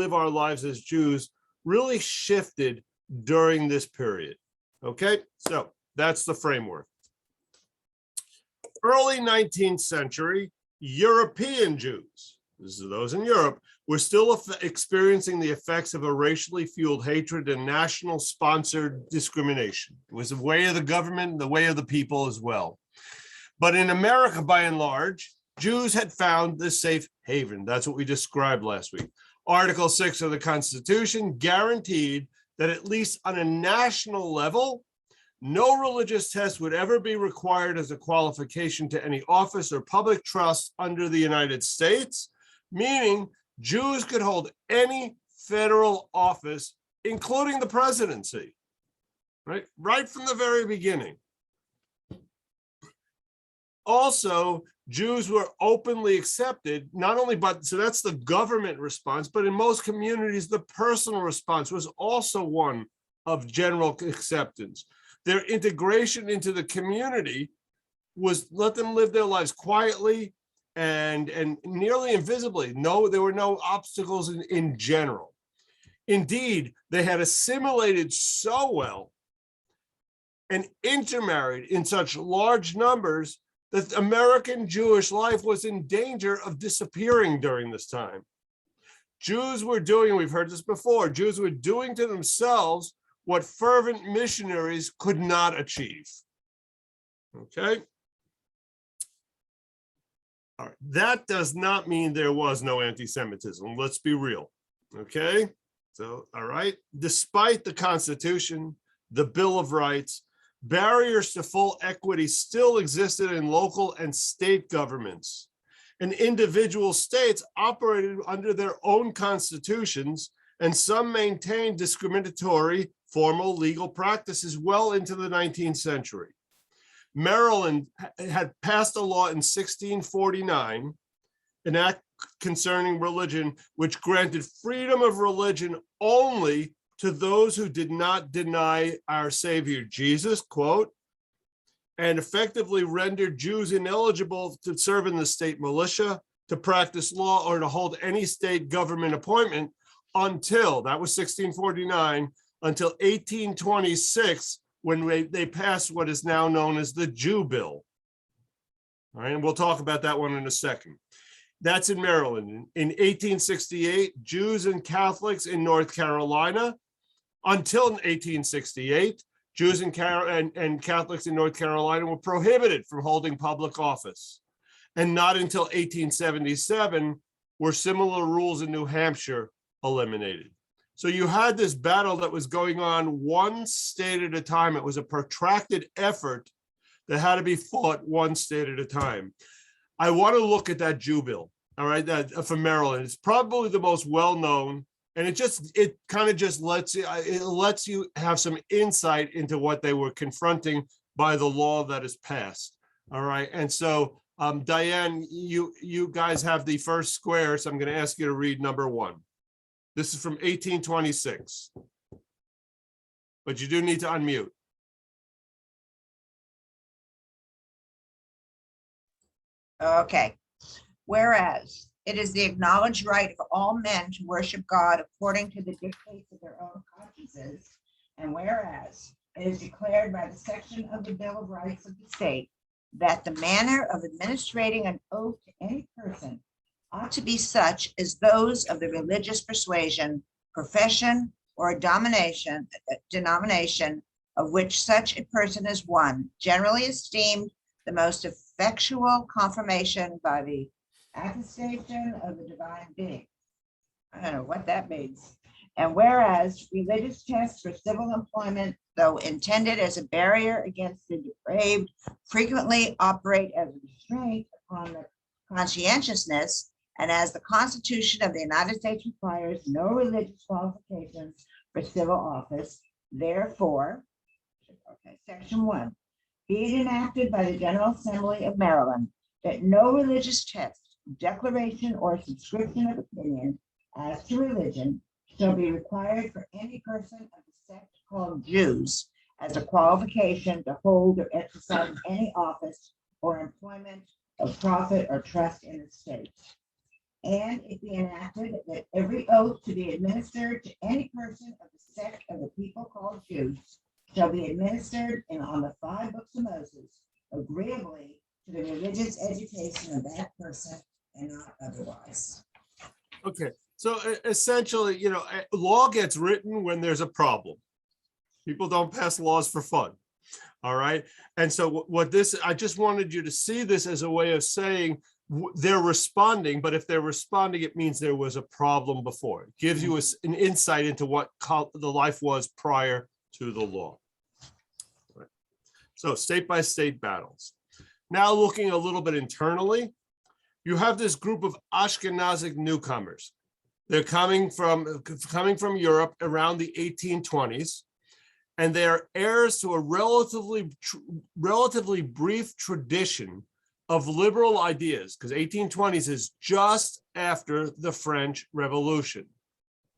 live our lives as Jews really shifted during this period. Okay, so that's the framework. Early 19th century, European Jews, this is those in Europe, were still experiencing the effects of a racially fueled hatred and national sponsored discrimination. It was the way of the government, the way of the people as well. But in America, by and large, Jews had found this safe haven. That's what we described last week. Article 6 of the Constitution guaranteed that at least on a national level, no religious test would ever be required as a qualification to any office or public trust under the United States, meaning Jews could hold any federal office, including the presidency, right from the very beginning. Also, Jews were openly accepted, not only so that's the government response, but in most communities, the personal response was also one of general acceptance. Their integration into the community was let them live their lives quietly and nearly invisibly. No, there were no obstacles in general. Indeed, they had assimilated so well and intermarried in such large numbers that American Jewish life was in danger of disappearing during this time. Jews were doing, we've heard this before, Jews were doing to themselves what fervent missionaries could not achieve. Okay? All right. That does not mean there was no anti-Semitism. Let's be real. Okay? So, all right. Despite the Constitution, the Bill of Rights, barriers to full equity still existed in local and state governments, and individual states operated under their own constitutions, and some maintained discriminatory formal legal practices well into the 19th century. Maryland had passed a law in 1649, an act concerning religion, which granted freedom of religion only to those who did not deny our Savior Jesus, quote, and effectively rendered Jews ineligible to serve in the state militia, to practice law, or to hold any state government appointment until, that was 1649, until 1826, when they passed what is now known as the Jew Bill. All right, and we'll talk about that one in a second. That's in Maryland. In 1868, Jews and Catholics in North Carolina, until 1868, Jews and Catholics in North Carolina were prohibited from holding public office. And not until 1877 were similar rules in New Hampshire eliminated. So you had this battle that was going on one state at a time. It was a protracted effort that had to be fought one state at a time. I want to look at that Jew Bill, all right, that from Maryland. It's probably the most well-known, and it kind of just lets you have some insight into what they were confronting by the law that is passed. All right, and so Diane, you guys have the first square, so I'm going to ask you to read number 1. This is from 1826, but you do need to unmute. Okay. Whereas it is the acknowledged right of all men to worship God according to the dictates of their own consciences, and whereas it is declared by the section of the Bill of Rights of the state that the manner of administrating an oath to any person ought to be such as those of the religious persuasion, profession, or denomination of which such a person is one, generally esteemed the most effectual confirmation by the attestation of the divine being. I don't know what that means. And whereas religious tests for civil employment, though intended as a barrier against the depraved, frequently operate as a restraint upon the conscientiousness, and as the Constitution of the United States requires no religious qualifications for civil office, therefore, okay, Section 1, be it enacted by the General Assembly of Maryland that no religious test, declaration, or subscription of opinion as to religion shall be required for any person of the sect called Jews as a qualification to hold or exercise any office or employment of profit or trust in the state. And it be enacted that every oath to be administered to any person of the sect of the people called Jews shall be administered and on the 5 books of Moses, agreeably to the religious education of that person and not otherwise. Okay, so essentially, law gets written when there's a problem. People don't pass laws for fun. All right. And so I just wanted you to see this as a way of saying they're responding, but if they're responding, it means there was a problem before. It gives you an insight into what the life was prior to the law. Right. So state by state battles. Now looking a little bit internally, you have this group of Ashkenazic newcomers. They're coming from Europe around the 1820s, and they are heirs to a relatively brief tradition of liberal ideas, because 1820s is just after the French Revolution,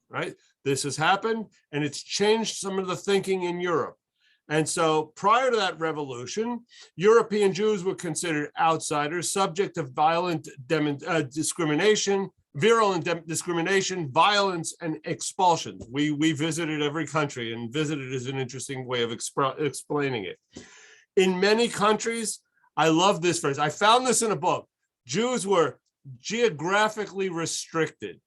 right? This has happened, and it's changed some of the thinking in Europe. And so prior to that revolution, European Jews were considered outsiders, subject to violent discrimination, virulent discrimination, violence, and expulsion. We visited every country, and visited is an interesting way of explaining it. In many countries, I love this phrase. I found this in a book. Jews were geographically restricted.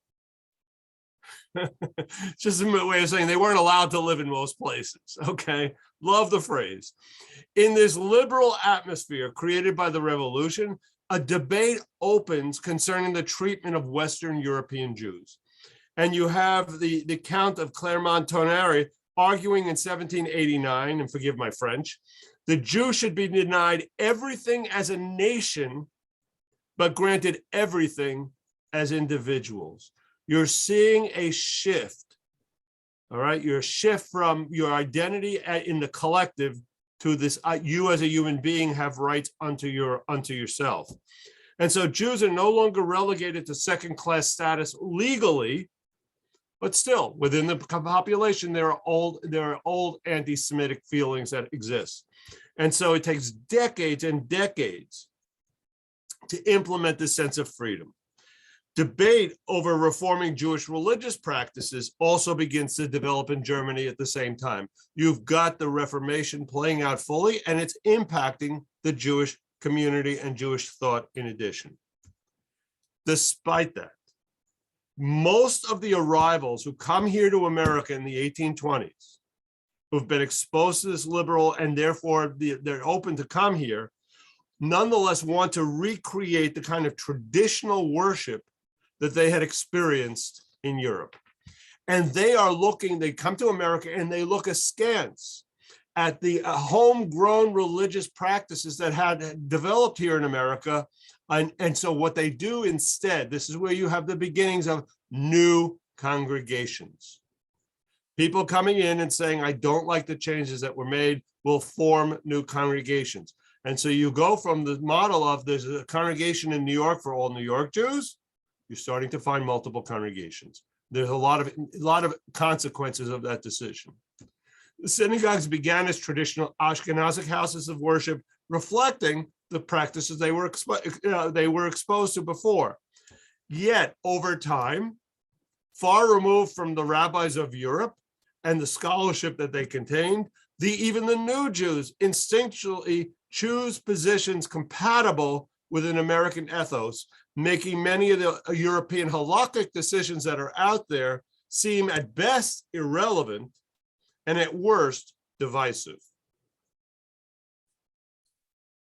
Just a way of saying they weren't allowed to live in most places. Okay, love the phrase. In this liberal atmosphere created by the revolution, a debate opens concerning the treatment of Western European Jews. And you have the Count of Clermont-Tonnerre arguing in 1789, and forgive my French, the Jews should be denied everything as a nation, but granted everything as individuals. You're seeing a shift, all right? Your shift from your identity in the collective to this, you as a human being have rights unto yourself. And so Jews are no longer relegated to second-class status legally, but still within the population, there are old anti-Semitic feelings that exist. And so it takes decades and decades to implement this sense of freedom. Debate over reforming Jewish religious practices also begins to develop in Germany at the same time. You've got the Reformation playing out fully, and it's impacting the Jewish community and Jewish thought in addition. Despite that, most of the arrivals who come here to America in the 1820s, who've been exposed to this liberal and therefore they're open to come here, nonetheless want to recreate the kind of traditional worship that they had experienced in Europe. And they come to America and they look askance at the homegrown religious practices that had developed here in America. And so what they do instead, this is where you have the beginnings of new congregations. People coming in and saying, I don't like the changes that were made, will form new congregations. And so you go from the model of there's a congregation in New York for all New York Jews, you're starting to find multiple congregations. There's a lot of consequences of that decision. The synagogues began as traditional Ashkenazic houses of worship, reflecting the practices they were exposed to before. Yet, over time, far removed from the rabbis of Europe and the scholarship that they contained, even the new Jews instinctually choose positions compatible with an American ethos, making many of the European halakhic decisions that are out there seem at best irrelevant and at worst divisive.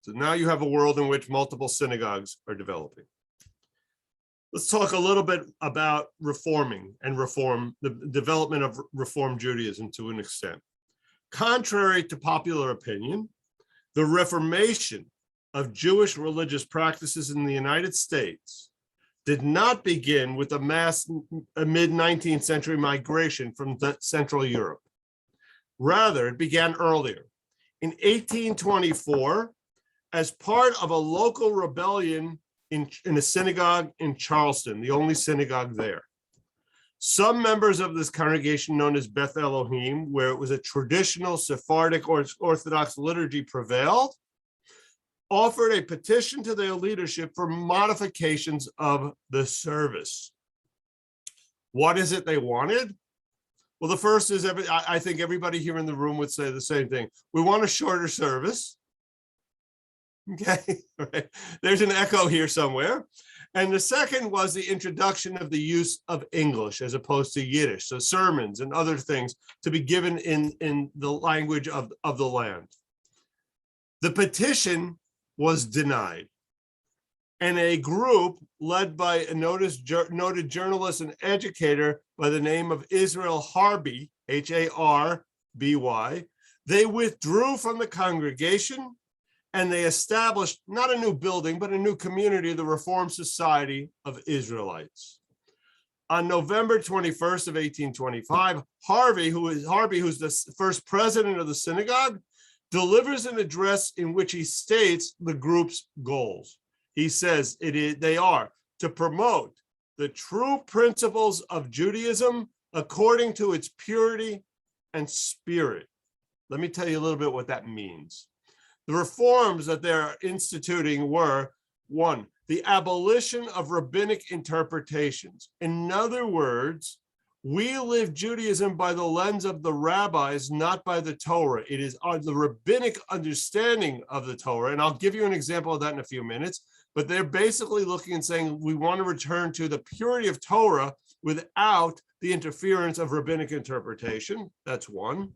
So now you have a world in which multiple synagogues are developing. Let's talk a little bit about reforming and the development of Reform Judaism to an extent. Contrary to popular opinion, the Reformation of Jewish religious practices in the United States did not begin with a mass mid-19th century migration from Central Europe. Rather, it began earlier. In 1824, as part of a local rebellion in a synagogue in Charleston, the only synagogue there. Some members of this congregation, known as Beth Elohim, where it was a traditional Sephardic or Orthodox liturgy prevailed, offered a petition to their leadership for modifications of the service. What is it they wanted? Well, the first is, I think everybody here in the room would say the same thing. We want a shorter service. Okay, right. There's an echo here somewhere. And the second was the introduction of the use of English as opposed to Yiddish. So sermons and other things to be given in the language of the land. The petition was denied. And a group led by a noted journalist and educator by the name of Israel Harby, Harby, they withdrew from the congregation and they established not a new building, but a new community, the Reformed Society of Israelites. On November 21st of 1825, Harvey, who's the first president of the synagogue, delivers an address in which he states the group's goals. He says they are to promote the true principles of Judaism according to its purity and spirit. Let me tell you a little bit what that means. The reforms that they're instituting were, one, the abolition of rabbinic interpretations. In other words, we live Judaism by the lens of the rabbis, not by the Torah. It is the rabbinic understanding of the Torah. And I'll give you an example of that in a few minutes. But they're basically looking and saying, we want to return to the purity of Torah without the interference of rabbinic interpretation. That's one.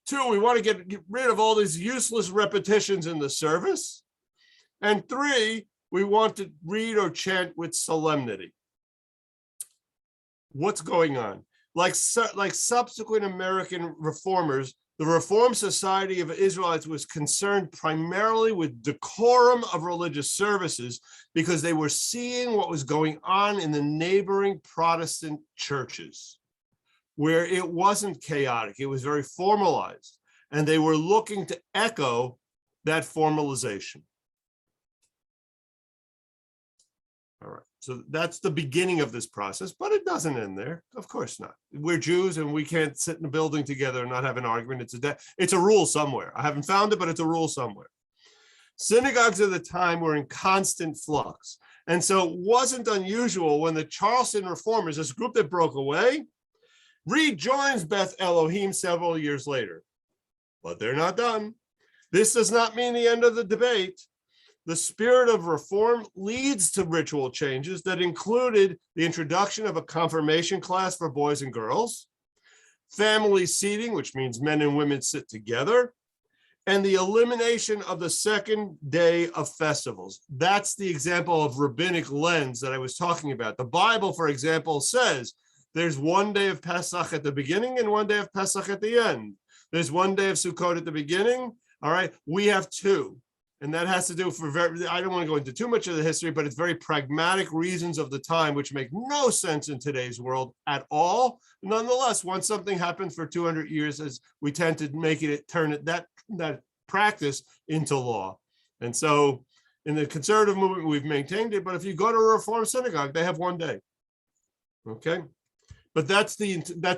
Two, we want to get rid of all these useless repetitions in the service. And three, we want to read or chant with solemnity. What's going on? Like subsequent American reformers, the Reformed Society of Israelites was concerned primarily with decorum of religious services because they were seeing what was going on in the neighboring Protestant churches, where it wasn't chaotic, it was very formalized, and they were looking to echo that formalization. All right, so that's the beginning of this process, but it doesn't end there. Of course not. We're Jews and we can't sit in a building together and not have an argument. It's a rule somewhere. I haven't found it, but it's a rule somewhere. Synagogues of the time were in constant flux. And so it wasn't unusual when the Charleston reformers, this group that broke away, rejoins Beth Elohim several years later. But they're not done. This does not mean the end of the debate. The spirit of reform leads to ritual changes that included the introduction of a confirmation class for boys and girls, family seating, which means men and women sit together, and the elimination of the second day of festivals. That's the example of rabbinic lens that I was talking about. The Bible, for example, says there's one day of Pesach at the beginning and one day of Pesach at the end. There's one day of Sukkot at the beginning. All right, we have two. And that has to do I don't want to go into too much of the history, but it's very pragmatic reasons of the time, which make no sense in today's world at all. Nonetheless, once something happens for 200 years, as we tend to turn that practice into law. And so in the conservative movement, we've maintained it. But if you go to a Reform synagogue, they have one day. Okay. But that's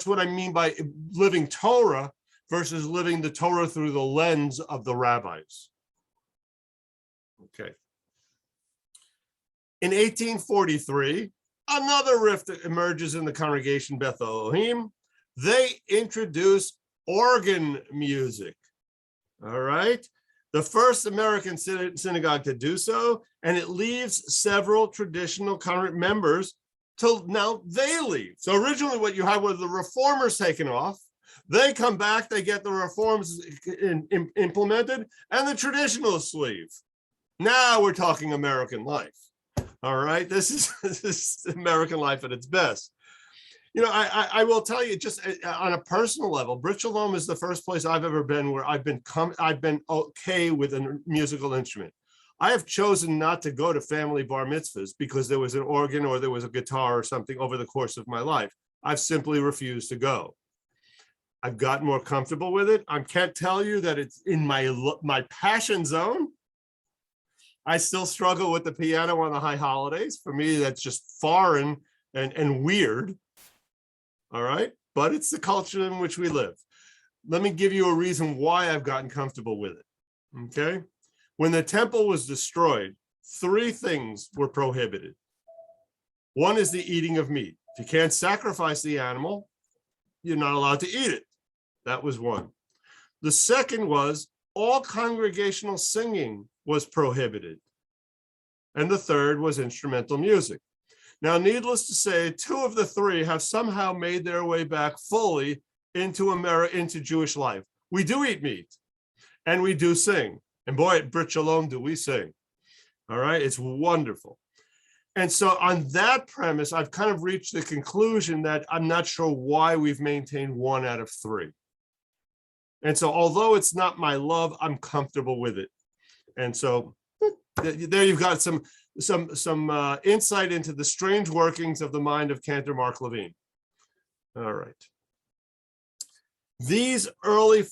what I mean by living Torah versus living the Torah through the lens of the rabbis. Okay. In 1843, another rift emerges in the congregation Beth Elohim. They introduce organ music. All right. The first American synagogue to do so, and it leaves several traditional current members till now they leave. So originally what you had was the reformers taken off. They come back, they get the reforms implemented, and the traditionalists leave. Now we're talking American life. All right, this is American life at its best. You know, I will tell you, just on a personal level, Brit Shalom is the first place I've ever been where I've been okay with a musical instrument. I have chosen not to go to family bar mitzvahs because there was an organ or there was a guitar or something over the course of my life. I've simply refused to go. I've gotten more comfortable with it. I can't tell you that it's in my passion zone. I still struggle with the piano on the high holidays. For me, that's just foreign and weird. All right. But it's the culture in which we live. Let me give you a reason why I've gotten comfortable with it. Okay. When the temple was destroyed, 3 things were prohibited. One is the eating of meat. If you can't sacrifice the animal, you're not allowed to eat it. That was one. The second was all congregational singing was prohibited. And the third was instrumental music. Now, needless to say, 2 of the 3 have somehow made their way back fully into Jewish life. We do eat meat and we do sing. And boy, at Brit Shalom do we sing. All right, it's wonderful. And so on that premise, I've kind of reached the conclusion that I'm not sure why we've maintained 1 out of 3. And so although it's not my love, I'm comfortable with it. And so there you've got some insight into the strange workings of the mind of Cantor Mark Levine. All right. These early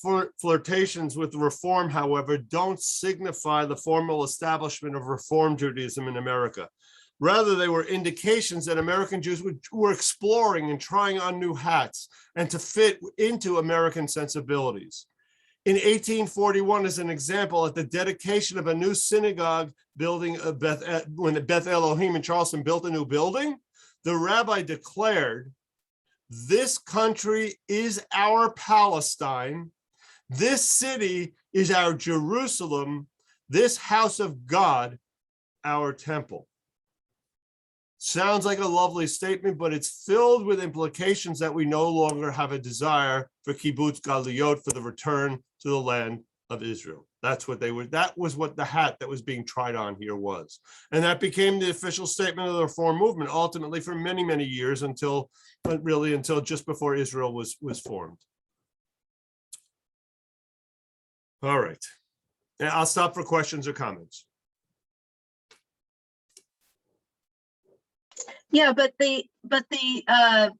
flirtations with reform, however, don't signify the formal establishment of Reform Judaism in America. Rather, they were indications that American Jews were exploring and trying on new hats and to fit into American sensibilities. In 1841, as an example, at the dedication of a new synagogue building, when the Beth Elohim in Charleston built a new building, the rabbi declared, "This country is our Palestine. This city is our Jerusalem. This house of God, our temple." Sounds like a lovely statement, but it's filled with implications that we no longer have a desire for kibbutz galuyot, for the return to the land of Israel. That's what they were. That was what the hat that was being tried on here was. And that became the official statement of the Reform movement, ultimately for many, many years until just before Israel was formed. All right. And I'll stop for questions or comments. Yeah, but the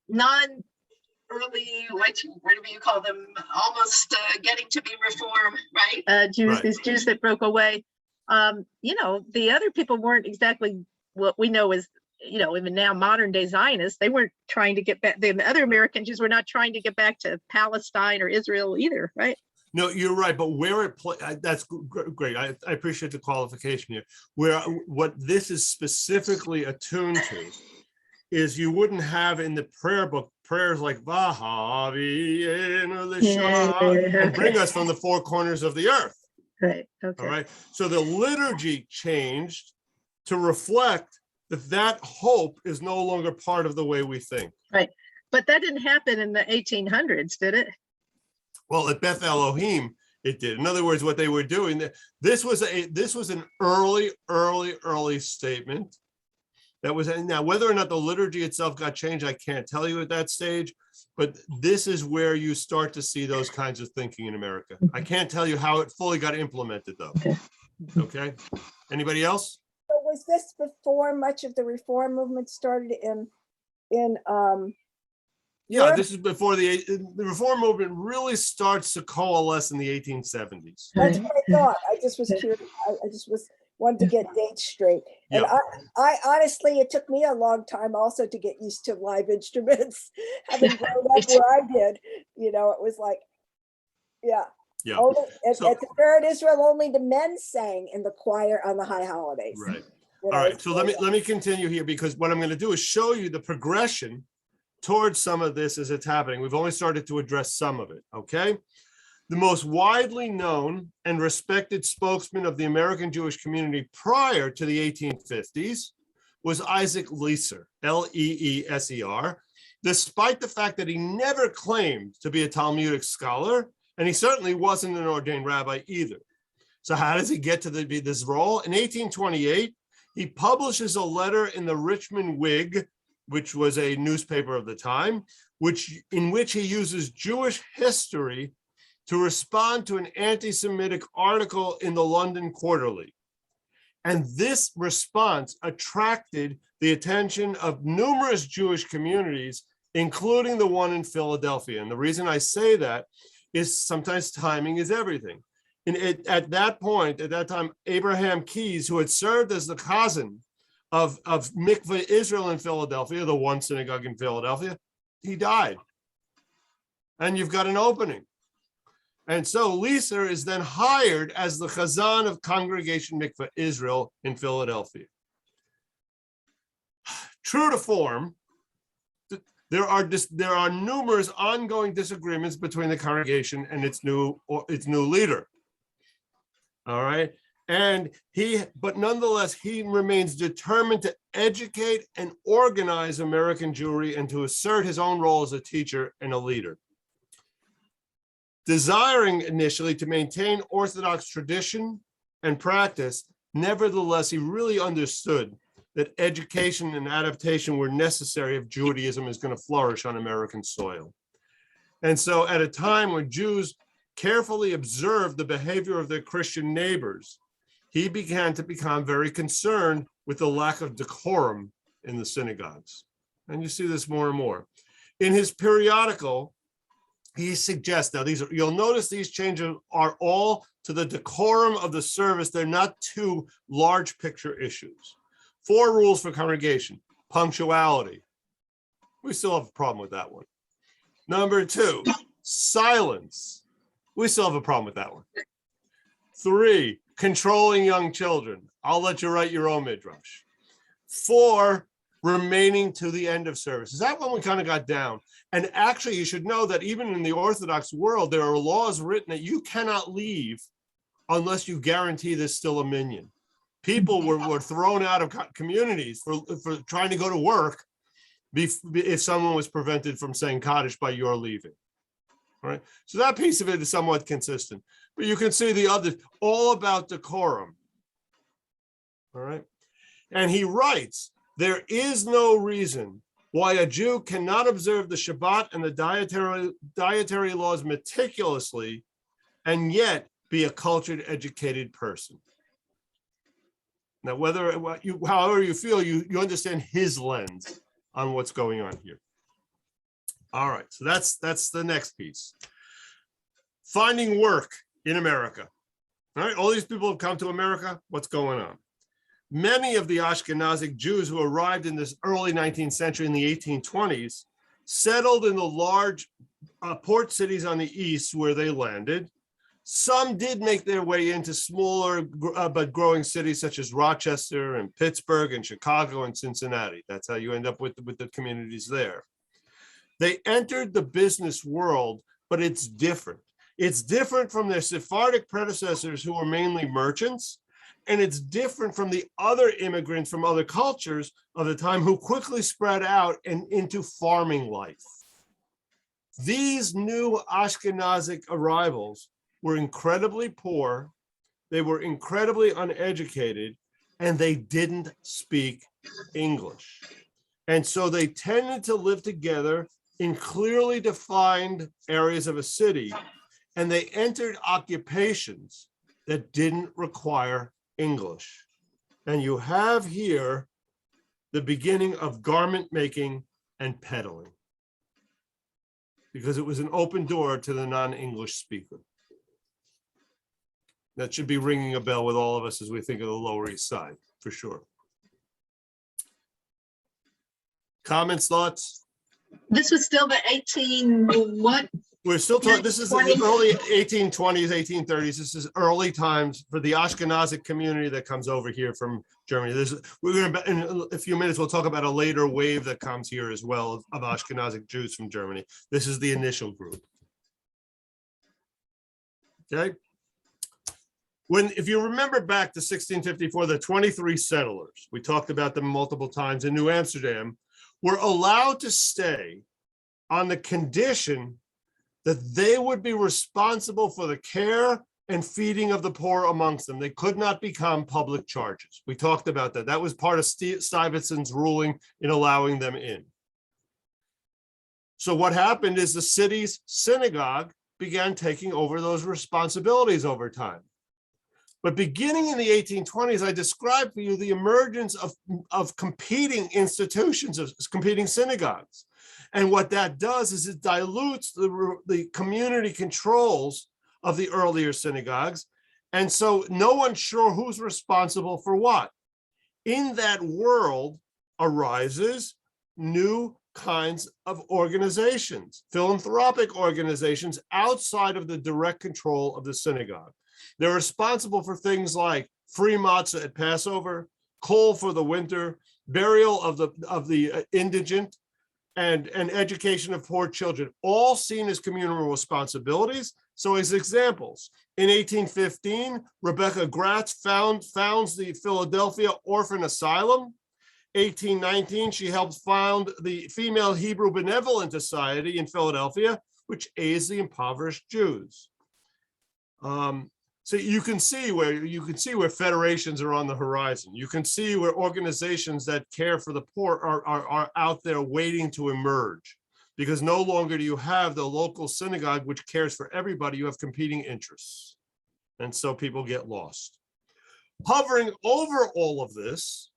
non-early, whatever you call them, almost getting to be reform, right? Jews, Right. These Jews that broke away. The other people weren't exactly what we know as, even now modern day Zionists. They weren't trying to get back. The other American Jews were not trying to get back to Palestine or Israel either, right? No, you're right, but where it that's great. I appreciate the qualification here. What this is specifically attuned to is you wouldn't have in the prayer book prayers like Vahavi and bring us from the 4 corners of the earth. Right. Okay. All right. So the liturgy changed to reflect that hope is no longer part of the way we think. Right. But that didn't happen in the 1800s, did it? Well, at Beth Elohim, it did. In other words, what they were doing, this was an early statement. That was, now whether or not the liturgy itself got changed, I can't tell you at that stage, but this is where you start to see those kinds of thinking in America. I can't tell you how it fully got implemented though. Okay. Anybody else? So was this before much of the reform movement started in Yeah, Europe? this is before the reform movement really starts to coalesce in the 1870s. That's what I thought. I just was curious. I just wanted to get dates straight. And Yeah. I honestly, it took me a long time also to get used to live instruments. Having grown up where I did, it was like, yeah. Yeah. Only, at So- the Fair in Israel, only the men sang in the choir on the high holidays. Right. All right. So let me continue here, because what I'm going to do is show you the progression towards some of this as it's happening. We've only started to address some of it. Okay. The most widely known and respected spokesman of the American Jewish community prior to the 1850s was Isaac Leeser, Leeser, despite the fact that he never claimed to be a Talmudic scholar, and he certainly wasn't an ordained rabbi either. So how does he get to this role? In 1828, he publishes a letter in the Richmond Whig, which was a newspaper of the time, in which he uses Jewish history to respond to an anti-Semitic article in the London Quarterly. And this response attracted the attention of numerous Jewish communities, including the one in Philadelphia. And the reason I say that is sometimes timing is everything. And at that time, Abraham Keyes, who had served as the cousin of Mikveh Israel in Philadelphia, the one synagogue in Philadelphia, he died. And you've got an opening. And so Lisa is then hired as the Chazan of Congregation Mikveh Israel in Philadelphia. True to form, there are numerous ongoing disagreements between the congregation and its new leader. All right. But nonetheless, he remains determined to educate and organize American Jewry and to assert his own role as a teacher and a leader. Desiring initially to maintain Orthodox tradition and practice, nevertheless, he really understood that education and adaptation were necessary if Judaism is going to flourish on American soil. And so at a time when Jews carefully observed the behavior of their Christian neighbors, he began to become very concerned with the lack of decorum in the synagogues. And you see this more and more. In his periodical, he suggests, now you'll notice these changes are all to the decorum of the service. They're not two large picture issues. 4 rules for congregation. Punctuality. We still have a problem with that one. Number 2, silence. We still have a problem with that one. 3, controlling young children. I'll let you write your own midrash. 4, remaining to the end of service. Is that one we kind of got down? And actually, you should know that even in the Orthodox world, there are laws written that you cannot leave unless you guarantee there's still a minyan. People were thrown out of communities for trying to go to work if someone was prevented from saying Kaddish by your leaving. All right. So that piece of it is somewhat consistent. But you can see the others, all about decorum. All right. And he writes, there is no reason why a Jew cannot observe the Shabbat and the dietary laws meticulously and yet be a cultured, educated person. Now, however you feel, you understand his lens on what's going on here. All right, so that's the next piece. Finding work in America. All right, all these people have come to America. What's going on? Many of the Ashkenazic Jews who arrived in this early 19th century in the 1820s settled in the large port cities on the east where they landed. Some did make their way into smaller but growing cities such as Rochester and Pittsburgh and Chicago and Cincinnati. That's how you end up with the communities there. They entered the business world, but it's different. It's different from their Sephardic predecessors who were mainly merchants, and it's different from the other immigrants from other cultures of the time who quickly spread out and into farming life. These new Ashkenazic arrivals were incredibly poor, they were incredibly uneducated, and they didn't speak English. And so they tended to live together in clearly defined areas of a city, and they entered occupations that didn't require English. And you have here the beginning of garment making and peddling, because it was an open door to the non-English speaker. That should be ringing a bell with all of us as we think of the Lower East Side, for sure. Comments, thoughts? This was still the 18 what? We're still talking, this is the early 1820s, 1830s. This is early times for the Ashkenazic community that comes over here from Germany. We're going to, in a few minutes, we'll talk about a later wave that comes here as well of Ashkenazic Jews from Germany. This is the initial group. Okay. If you remember back to 1654, the 23 settlers, we talked about them multiple times in New Amsterdam, were allowed to stay on the condition that they would be responsible for the care and feeding of the poor amongst them. They could not become public charges. We talked about that. That was part of Stuyvesant's ruling in allowing them in. So what happened is the city's synagogue began taking over those responsibilities over time. But beginning in the 1820s, I described for you the emergence of competing institutions, of competing synagogues. And what that does is it dilutes the community controls of the earlier synagogues. And so no one's sure who's responsible for what. In that world arises new kinds of organizations, philanthropic organizations outside of the direct control of the synagogue. They're responsible for things like free matzah at Passover, coal for the winter, burial of the indigent, and education of poor children, all seen as communal responsibilities. So as examples, in 1815, Rebecca Gratz founds the Philadelphia Orphan Asylum. 1819, she helped found the Female Hebrew Benevolent Society in Philadelphia, which aids the impoverished Jews. So you can see where federations are on the horizon. You can see where organizations that care for the poor are out there waiting to emerge, because no longer do you have the local synagogue, which cares for everybody. You have competing interests. And so people get lost. Hovering over all of this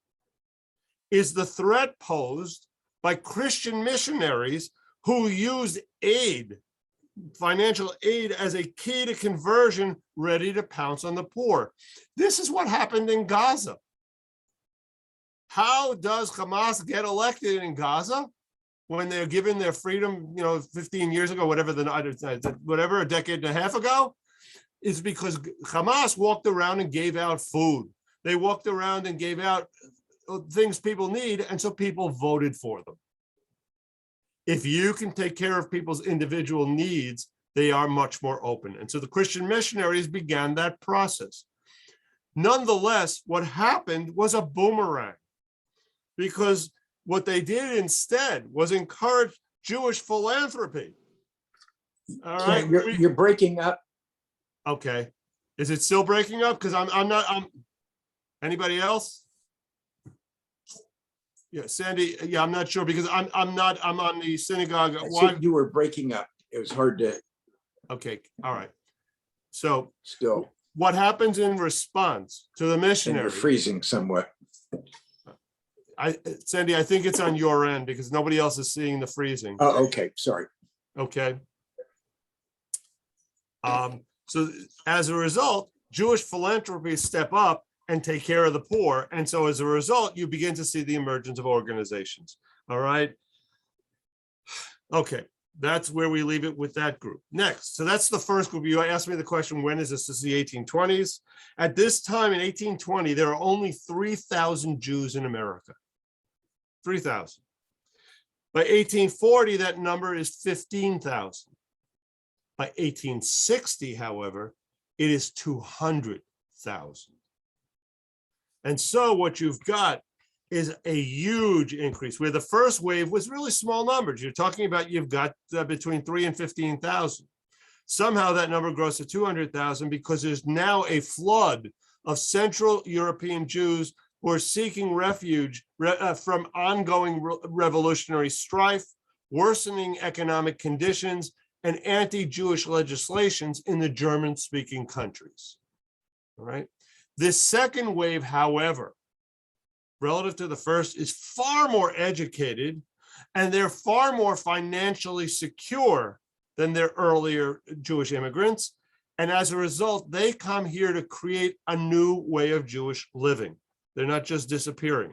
is the threat posed by Christian missionaries who used aid, financial aid, as a key to conversion, ready to pounce on the poor. This is what happened in Gaza. How does Hamas get elected in Gaza when they're given their freedom, 15 years ago, whatever, a decade and a half ago? Is because Hamas walked around and gave out food. They walked around and gave out things people need, and so people voted for them. If you can take care of people's individual needs, they are much more open. And so the Christian missionaries began that process. Nonetheless, what happened was a boomerang, because what they did instead was encourage Jewish philanthropy. All right. You're breaking up. Okay. Is it still breaking up? Because I'm not. Anybody else? Yeah, Sandy. Yeah, I'm not sure, because I'm on the synagogue. You were breaking up. It was hard to. Okay. All right. So Still. What happens in response to the And you're missionary? freezing somewhat. Sandy, I think it's on your end, because nobody else is seeing the freezing. Oh, okay. Sorry. Okay. So as a result, Jewish philanthropies step up and take care of the poor. And so as a result, you begin to see the emergence of organizations. All right. Okay. That's where we leave it with that group. Next. So that's the first group. You asked me the question, when is this? This is the 1820s. At this time in 1820, there are only 3,000 Jews in America. 3,000. By 1840, that number is 15,000. By 1860, however, it is 200,000. And so what you've got is a huge increase, where the first wave was really small numbers. You're talking about, you've got between 3,000 and 15,000. Somehow that number grows to 200,000, because there's now a flood of Central European Jews who are seeking refuge from ongoing revolutionary strife, worsening economic conditions, and anti-Jewish legislations in the German-speaking countries. All right. This second wave, however, relative to the first, is far more educated, and they're far more financially secure than their earlier Jewish immigrants. And as a result, they come here to create a new way of Jewish living. They're not just disappearing.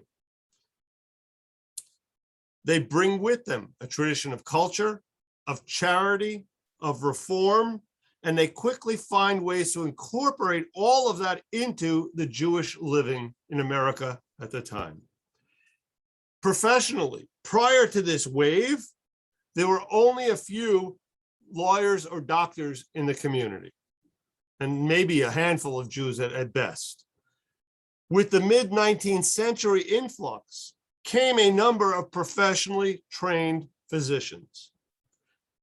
They bring with them a tradition of culture, of charity, of reform, and they quickly find ways to incorporate all of that into the Jewish living in America at the time. Professionally, prior to this wave, there were only a few lawyers or doctors in the community, and maybe a handful of Jews at best. With the mid-19th century influx came a number of professionally trained physicians.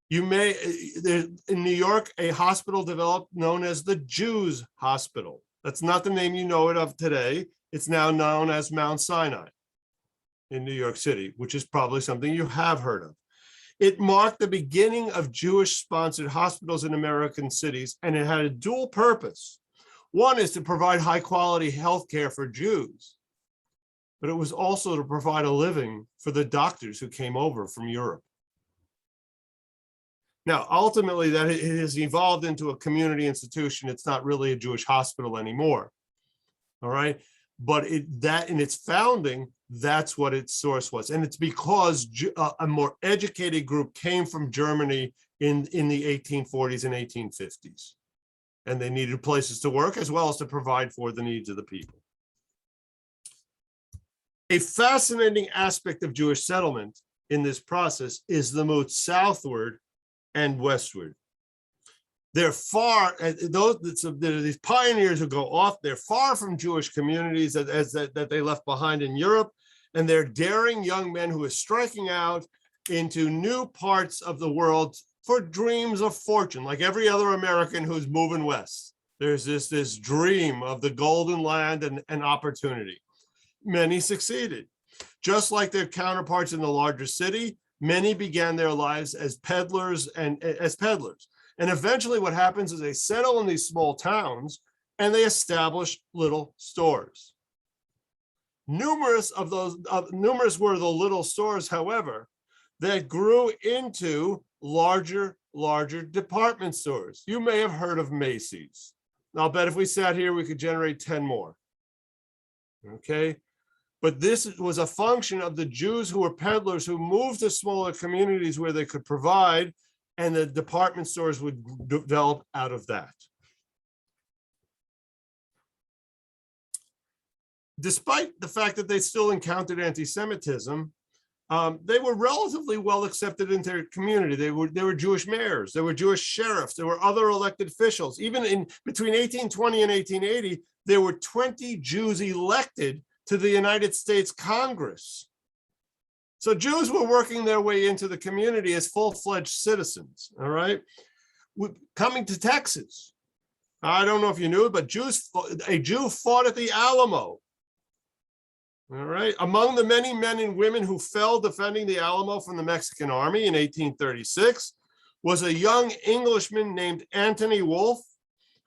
In New York, a hospital developed known as the Jews Hospital. That's not the name you know it of today. It's now known as Mount Sinai in New York City, which is probably something you have heard of. It marked the beginning of Jewish-sponsored hospitals in American cities, and it had a dual purpose. One is to provide high-quality health care for Jews, but it was also to provide a living for the doctors who came over from Europe. Now, ultimately, that it has evolved into a community institution. It's not really a Jewish hospital anymore. All right. But that in its founding That's what its source was. And it's because a more educated group came from Germany in the 1840s and 1850s. And they needed places to work as well as to provide for the needs of the people. A fascinating aspect of Jewish settlement in this process is the move southward and westward. They're far, these pioneers who go off, they're far from Jewish communities that they left behind in Europe, and they're daring young men who are striking out into new parts of the world for dreams of fortune, like every other American who's moving west. There's this dream of the golden land and opportunity. Many succeeded. Just like their counterparts in the larger city, many began their lives as peddlers and And eventually what happens is they settle in these small towns and they establish little stores. Numerous were the little stores, however, that grew into larger department stores. You may have heard of Macy's. I'll bet if we sat here, we could generate 10 more. Okay. But this was a function of the Jews who were peddlers who moved to smaller communities where they could provide, and the department stores would develop out of that. Despite the fact that they still encountered anti-Semitism, they were relatively well accepted into their community. They were Jewish mayors, there were Jewish sheriffs, there were other elected officials. Even in between 1820 and 1880, there were 20 Jews elected to the United States Congress. So Jews were working their way into the community as full-fledged citizens, all right? Coming to Texas, I don't know if you knew it, but a Jew fought at the Alamo. All right. Among the many men and women who fell defending the Alamo from the Mexican army in 1836 was a young Englishman named Anthony Wolfe,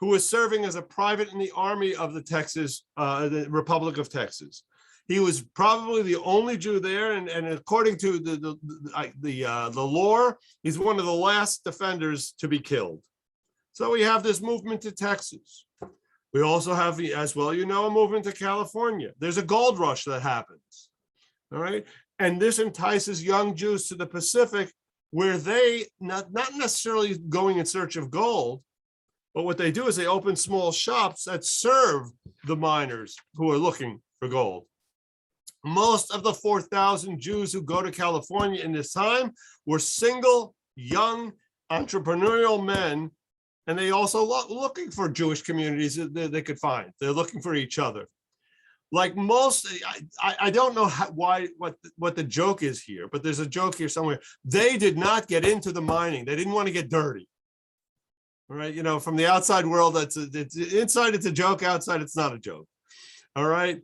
who was serving as a private in the army of the Republic of Texas. He was probably the only Jew there, and according to the lore, he's one of the last defenders to be killed. So we have this movement to Texas. We also have, as well, a movement to California. There's a gold rush that happens, all right? And this entices young Jews to the Pacific, where they, not necessarily going in search of gold, but what they do is they open small shops that serve the miners who are looking for gold. Most of the 4,000 Jews who go to California in this time were single, young, entrepreneurial men. And they also looking for Jewish communities that they could find. They're looking for each other. Like most, I don't know what the joke is here, but there's a joke here somewhere. They did not get into the mining. They didn't want to get dirty. All right, from the outside world, it's inside it's a joke, outside it's not a joke. All right,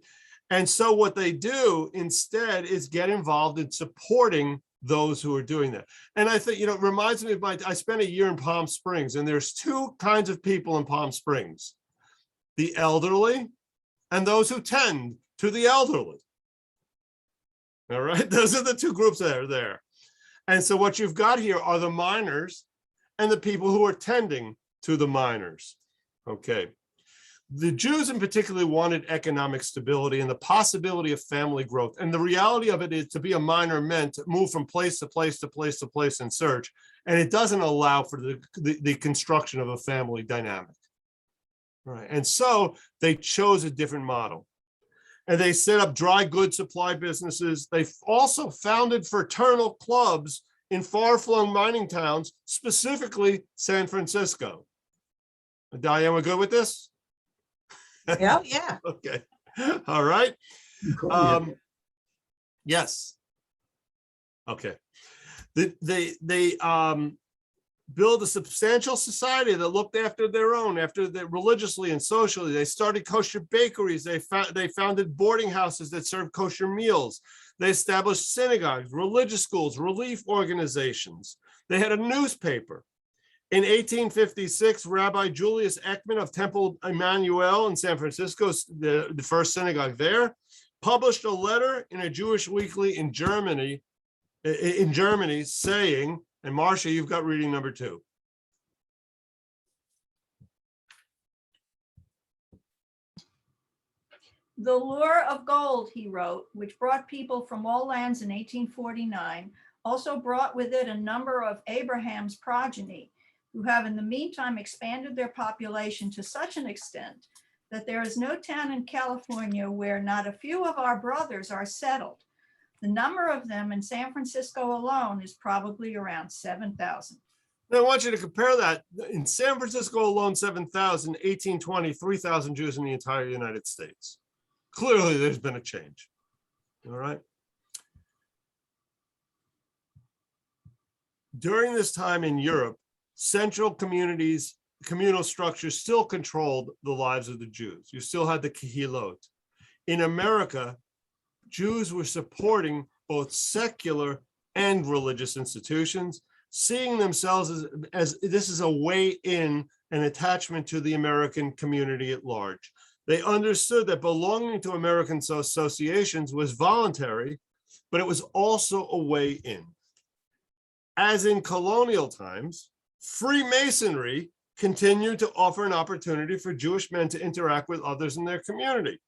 and so what they do instead is get involved in supporting those who are doing that. And I think, it reminds me of I spent a year in Palm Springs, and there's two kinds of people in Palm Springs: the elderly and those who tend to the elderly. All right, those are the two groups that are there. And so what you've got here are the miners and the people who are tending to the miners. Okay. The Jews in particular wanted economic stability and the possibility of family growth. And the reality of it is, to be a miner meant to move from place to place to place to place in search. And it doesn't allow for the construction of a family dynamic. Right. And so they chose a different model. And they set up dry goods supply businesses. They also founded fraternal clubs in far-flung mining towns, specifically San Francisco. Diane, we're good with this? Yeah. Okay. All right. Yes. Okay. They build a substantial society that looked after their own, religiously and socially. They started kosher bakeries. They founded boarding houses that served kosher meals. They established synagogues, religious schools, relief organizations. They had a newspaper. In 1856, Rabbi Julius Ekman of Temple Emmanuel in San Francisco, the first synagogue there, published a letter in a Jewish weekly in Germany saying, and Marcia, you've got reading number 2. The lure of gold, he wrote, which brought people from all lands in 1849, also brought with it a number of Abraham's progeny, who have in the meantime expanded their population to such an extent that there is no town in California where not a few of our brothers are settled. The number of them in San Francisco alone is probably around 7,000. Now, I want you to compare that. In San Francisco alone, 7,000, 1820, 3,000 Jews in the entire United States. Clearly, there's been a change. All right. During this time in Europe, central communities, communal structures still controlled the lives of the Jews. You still had the Kehilot. In America, Jews were supporting both secular and religious institutions, seeing themselves as this is a way in, an attachment to the American community at large. They understood that belonging to American associations was voluntary, but it was also a way in. As in colonial times, Freemasonry continued to offer an opportunity for Jewish men to interact with others in their community.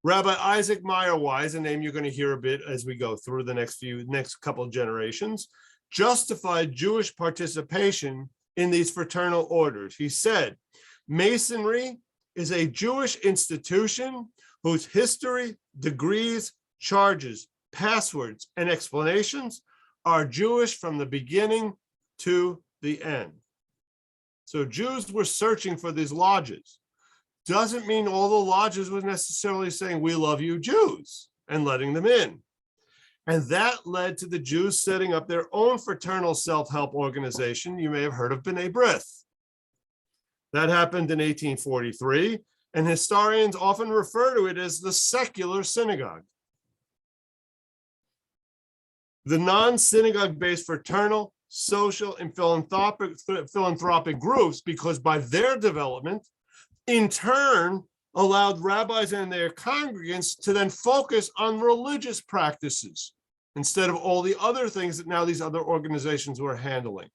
Rabbi Isaac Meyer Wise, a name you're going to hear a bit as we go through the next couple of generations, justified Jewish participation in these fraternal orders. He said, Masonry is a Jewish institution whose history, degrees, charges, passwords, and explanations are Jewish from the beginning to the end. So Jews were searching for these lodges. Doesn't mean all the lodges were necessarily saying, we love you Jews, and letting them in. And that led to the Jews setting up their own fraternal self-help organization. You may have heard of B'nai B'rith. That happened in 1843, and historians often refer to it as the secular synagogue. The non-synagogue-based fraternal, social, and philanthropic groups, because by their development, in turn, allowed rabbis and their congregants to then focus on religious practices instead of all the other things that now these other organizations were handling.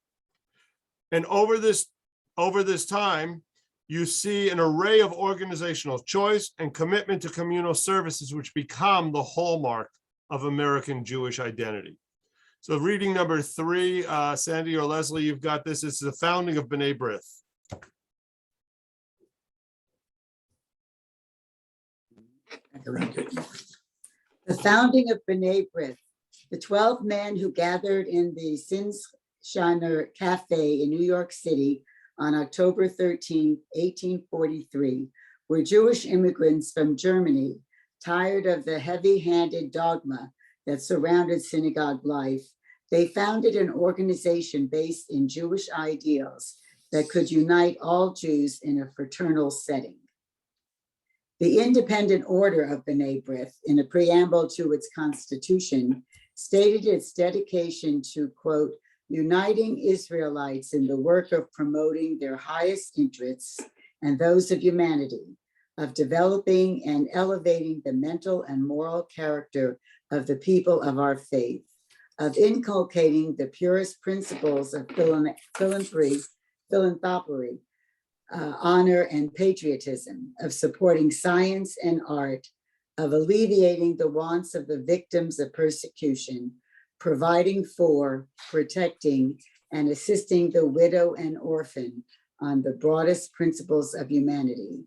And over this time, you see an array of organizational choice and commitment to communal services, which become the hallmark of American Jewish identity. So reading number 3, Sandy or Leslie, you've got this. It's the founding of B'nai B'rith. The founding of B'nai B'rith, the 12 men who gathered in the Sinsheiner Cafe in New York City on October 13, 1843, were Jewish immigrants from Germany, tired of the heavy-handed dogma that surrounded synagogue life. They founded an organization based in Jewish ideals that could unite all Jews in a fraternal setting. The independent order of B'nai B'rith, in a preamble to its constitution, stated its dedication to, quote, uniting Israelites in the work of promoting their highest interests and those of humanity, of developing and elevating the mental and moral character of the people of our faith, of inculcating the purest principles of philanthropy, honor and patriotism, of supporting science and art, of alleviating the wants of the victims of persecution, providing for, protecting, and assisting the widow and orphan on the broadest principles of humanity.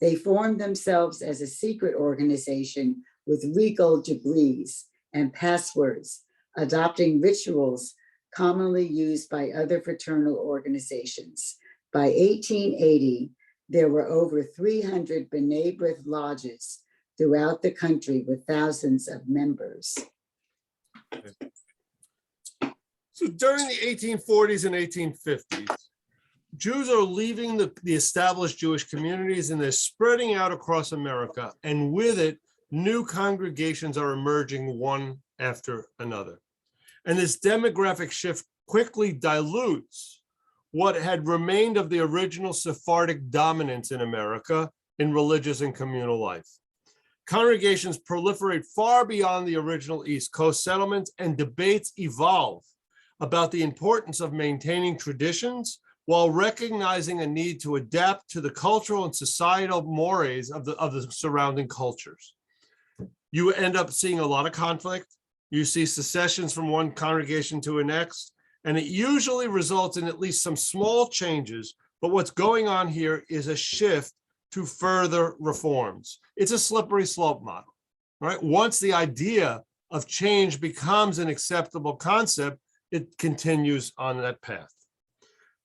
They formed themselves as a secret organization with regal degrees and passwords, adopting rituals commonly used by other fraternal organizations. By 1880, there were over 300 B'nai B'rith lodges throughout the country with thousands of members. So during the 1840s and 1850s, Jews are leaving the established Jewish communities and they're spreading out across America. And with it, new congregations are emerging one after another. And this demographic shift quickly dilutes what had remained of the original Sephardic dominance in America in religious and communal life. Congregations proliferate far beyond the original East Coast settlements, and debates evolve about the importance of maintaining traditions while recognizing a need to adapt to the cultural and societal mores of the surrounding cultures. You end up seeing a lot of conflict. You see secessions from one congregation to the next, and it usually results in at least some small changes. But what's going on here is a shift to further reforms. It's a slippery slope model, right? Once the idea of change becomes an acceptable concept, it continues on that path.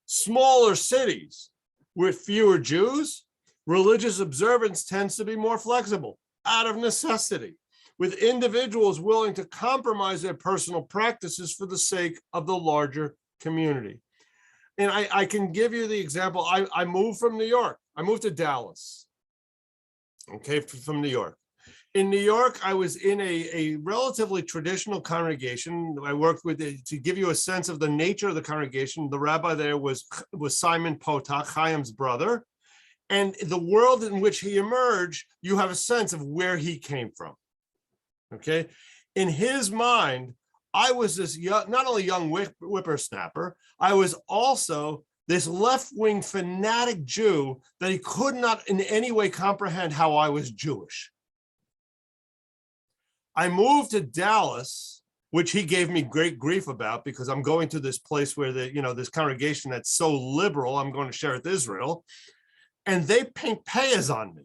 Smaller cities with fewer Jews, religious observance tends to be more flexible out of necessity, with individuals willing to compromise their personal practices for the sake of the larger community. And I can give you the example. I moved from New York. I moved to Dallas, okay, from New York. In New York, I was in a relatively traditional congregation. I worked with, to give you a sense of the nature of the congregation, the rabbi there was Simon Potok, Chaim's brother. And the world in which he emerged, you have a sense of where he came from, okay? In his mind, I was this young, not only young whippersnapper, I was also this left-wing fanatic Jew that he could not in any way comprehend how I was Jewish. I moved to Dallas, which he gave me great grief about because I'm going to this place where this congregation that's so liberal, I'm going to share with Israel, and they paint payas on me.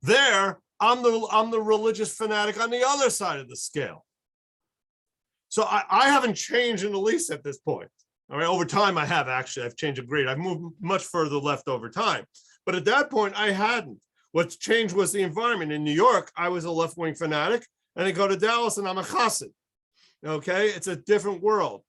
There, I'm the religious fanatic on the other side of the scale. So I haven't changed in the least at this point. All right, over time I have actually, I've changed a grade. I've moved much further left over time. But at that point I hadn't. What's changed was the environment. In New York, I was a left-wing fanatic, and I go to Dallas and I'm a chassid. Okay, it's a different world.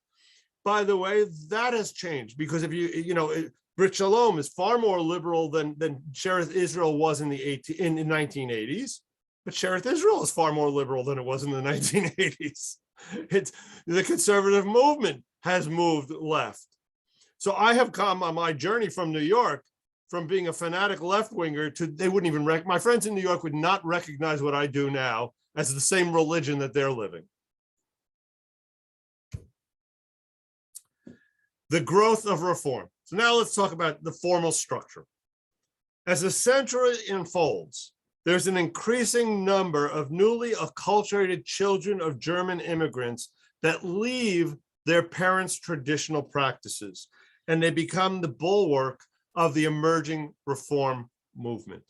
By the way, that has changed because if Brit Shalom is far more liberal than Shereth Israel was in the 1980s, but Shereth Israel is far more liberal than it was in the 1980s. It's the conservative movement has moved left. So I have come on my journey from New York, from being a fanatic left-winger to, they wouldn't even, my friends in New York would not recognize what I do now as the same religion that they're living. The growth of reform. So now let's talk about the formal structure. As the century unfolds, there's an increasing number of newly acculturated children of German immigrants that leave their parents' traditional practices, and they become the bulwark of the emerging reform movement.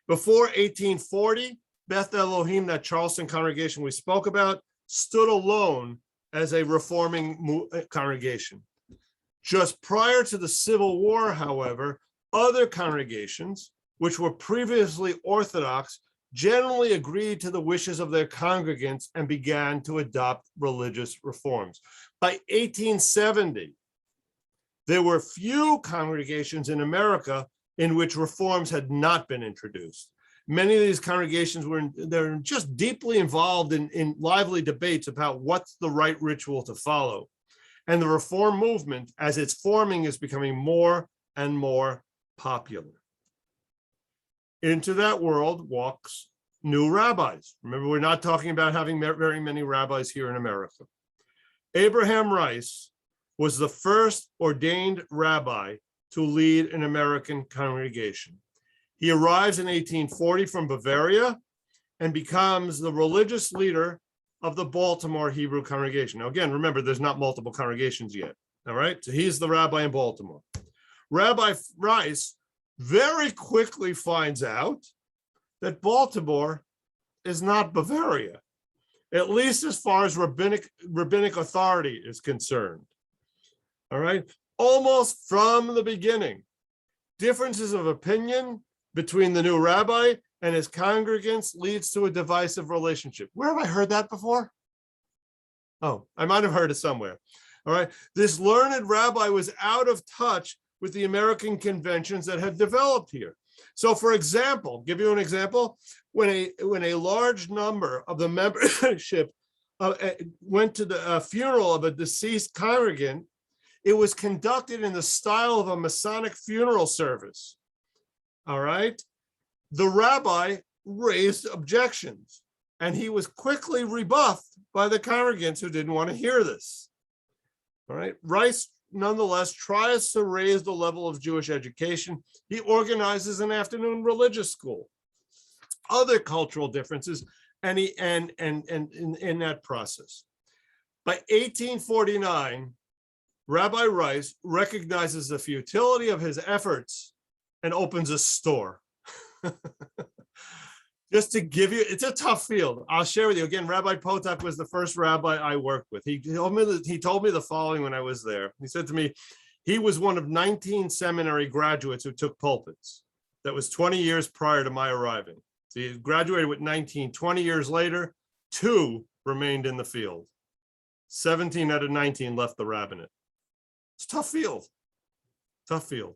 Before 1840, Beth Elohim, that Charleston congregation we spoke about, stood alone as a reforming congregation. Just prior to the Civil War, however, other congregations, which were previously Orthodox, generally agreed to the wishes of their congregants and began to adopt religious reforms. By 1870, there were few congregations in America in which reforms had not been introduced. Many of these congregations they're just deeply involved in lively debates about what's the right ritual to follow. And the reform movement, as it's forming, is becoming more and more popular. Into that world walks new rabbis. Remember, we're not talking about having very many rabbis here in America. Abraham Rice was the first ordained rabbi to lead an American congregation. He arrives in 1840 from Bavaria and becomes the religious leader of the Baltimore Hebrew congregation. Now, again, remember, there's not multiple congregations yet. All right, so he's the rabbi in Baltimore. Rabbi Rice very quickly finds out that Baltimore is not Bavaria, at least as far as rabbinic authority is concerned. All right, almost from the beginning, differences of opinion between the new rabbi and his congregants leads to a divisive relationship. Where have I heard that before? Oh, I might have heard it somewhere. All right, this learned rabbi was out of touch with the American conventions that had developed here. So, for example, give you an example, when a large number of the membership went to the funeral of a deceased congregant, it was conducted in the style of a Masonic funeral service. All right, the rabbi raised objections, and he was quickly rebuffed by the congregants who didn't want to hear this. All right, Rice nonetheless tries to raise the level of Jewish education. He organizes an afternoon religious school, other cultural differences, and in that process. By 1849, Rabbi Rice recognizes the futility of his efforts and opens a store. Just to give you, it's a tough field. I'll share with you again. Rabbi Potok was the first rabbi I worked with. He told me the following when I was there. He said to me, he was one of 19 seminary graduates who took pulpits. That was 20 years prior to my arriving. So he graduated with 19. 20 years later, 2 remained in the field. 17 out of 19 left the rabbinate. It's a tough field. Tough field.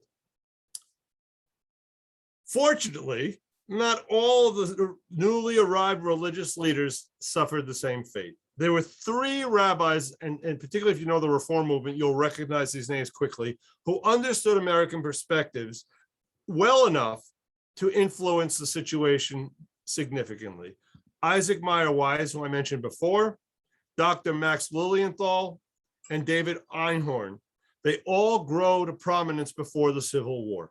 Fortunately, not all of the newly arrived religious leaders suffered the same fate. There were 3 rabbis, and particularly if you know the Reform movement, you'll recognize these names quickly, who understood American perspectives well enough to influence the situation significantly. Isaac Meyer Wise, who I mentioned before, Dr. Max Lilienthal, and David Einhorn. They all grow to prominence before the Civil War.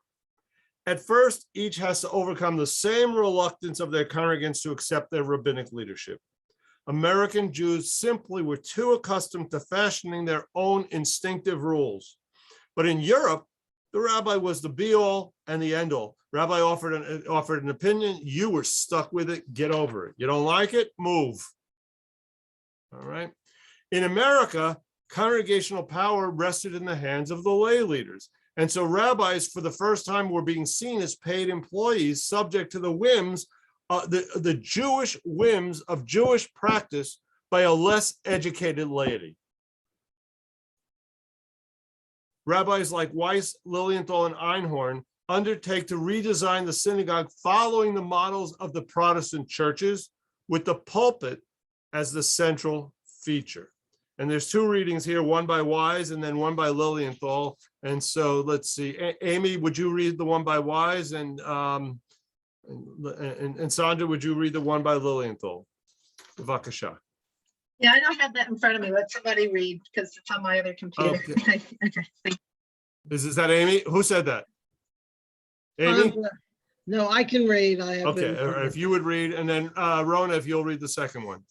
At first, each has to overcome the same reluctance of their congregants to accept their rabbinic leadership. American Jews simply were too accustomed to fashioning their own instinctive rules. But in Europe, the rabbi was the be-all and the end-all. Rabbi offered an opinion, you were stuck with it, get over it. You don't like it, move. All right. In America, congregational power rested in the hands of the lay leaders. And so rabbis, for the first time, were being seen as paid employees subject to the whims, the Jewish whims of Jewish practice by a less educated laity. Rabbis like Weiss, Lilienthal, and Einhorn undertake to redesign the synagogue following the models of the Protestant churches, with the pulpit as the central feature. And there's 2 readings here, one by Wise and then one by Lilienthal. And so let's see, Amy, would you read the one by Wise? And Sandra, would you read the one by Lilienthal? Bavakasha. Yeah, I don't have that in front of me. Let somebody read because it's on my other computer. Okay. Okay. Thank Is that Amy? Who said that? Amy? No, I can read. I have. Okay, all right, if you would read, and then Rona, if you'll read the second one.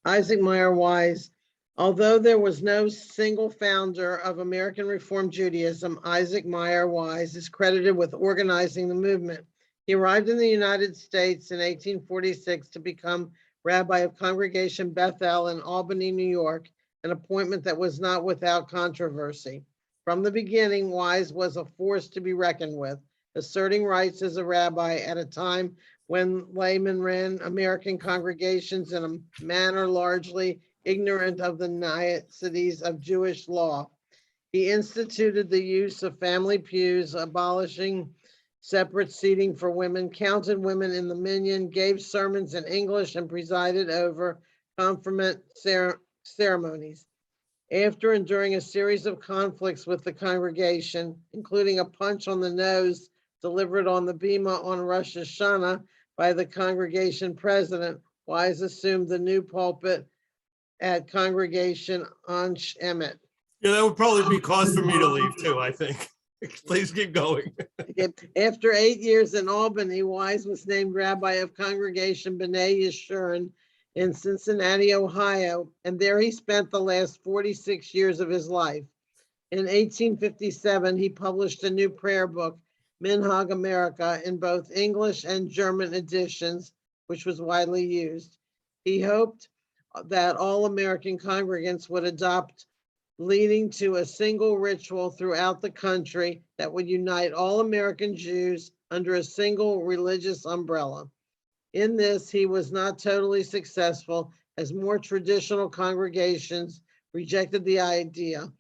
Isaac Meyer Wise. Although there was no single founder of American Reform Judaism, Isaac Meyer Wise is credited with organizing the movement. He arrived in the United States in 1846 to become rabbi of Congregation Bethel in Albany, New York, an appointment that was not without controversy. From the beginning, Wise was a force to be reckoned with, asserting rights as a rabbi at a time when laymen ran American congregations in a manner largely ignorant of the niceties of Jewish law. He instituted the use of family pews, abolishing separate seating for women, counted women in the minyan, gave sermons in English, and presided over confirmation ceremonies. After enduring a series of conflicts with the congregation, including a punch on the nose delivered on the bima on Rosh Hashanah by the congregation president, Wise assumed the new pulpit at Congregation Ansh Emet. Yeah, that would probably be cause for me to leave too, I think. Please keep going. After 8 years in Albany, Wise was named rabbi of Congregation B'nai Yeshurun in Cincinnati, Ohio, and there he spent the last 46 years of his life. In 1857, he published a new prayer book, Minhag America, in both English and German editions, which was widely used. He hoped that all American congregants would adopt, leading to a single ritual throughout the country that would unite all American Jews under a single religious umbrella. In this, he was not totally successful, as more traditional congregations rejected the idea.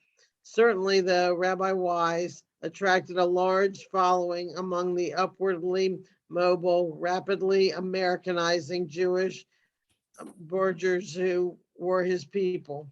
Certainly, though, Rabbi Wise attracted a large following among the upwardly mobile, rapidly Americanizing Jewish burghers who were his people.